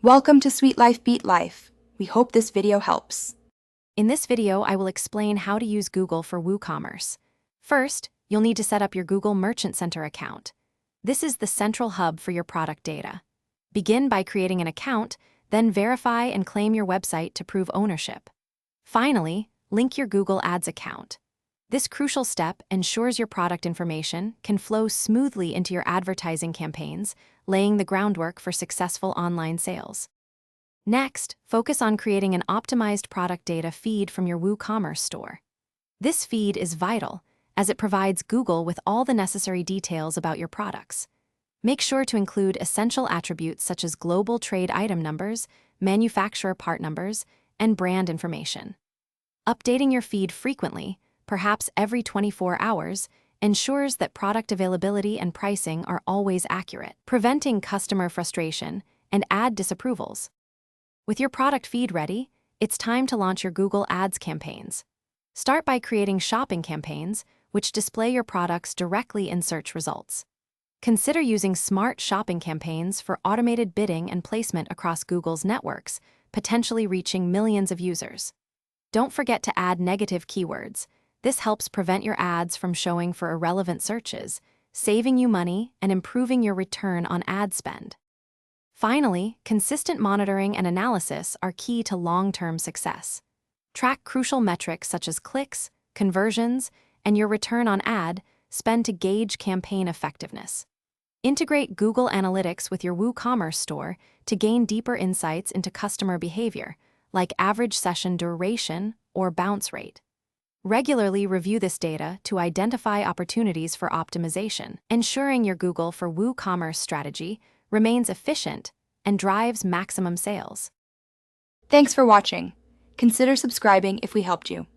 Welcome to Sweet Life Beat Life. We hope this video helps. In this video, I will explain how to use Google for WooCommerce. First, you'll need to set up your Google Merchant Center account. This is the central hub for your product data. Begin by creating an account, then verify and claim your website to prove ownership. Finally, link your Google Ads account. This crucial step ensures your product information can flow smoothly into your advertising campaigns, laying the groundwork for successful online sales. Next, focus on creating an optimized product data feed from your WooCommerce store. This feed is vital, as it provides Google with all the necessary details about your products. Make sure to include essential attributes such as global trade item numbers, manufacturer part numbers, and brand information. Updating your feed frequently, perhaps every 24 hours, ensures that product availability and pricing are always accurate, preventing customer frustration and ad disapprovals. With your product feed ready, it's time to launch your Google Ads campaigns. Start by creating shopping campaigns, which display your products directly in search results. Consider using smart shopping campaigns for automated bidding and placement across Google's networks, potentially reaching millions of users. Don't forget to add negative keywords. This helps prevent your ads from showing for irrelevant searches, saving you money and improving your return on ad spend. Finally, consistent monitoring and analysis are key to long-term success. Track crucial metrics such as clicks, conversions, and your return on ad spend to gauge campaign effectiveness. Integrate Google Analytics with your WooCommerce store to gain deeper insights into customer behavior, like average session duration or bounce rate. Regularly review this data to identify opportunities for optimization, ensuring your Google for WooCommerce strategy remains efficient and drives maximum sales. Thanks for watching. Consider subscribing if we helped you.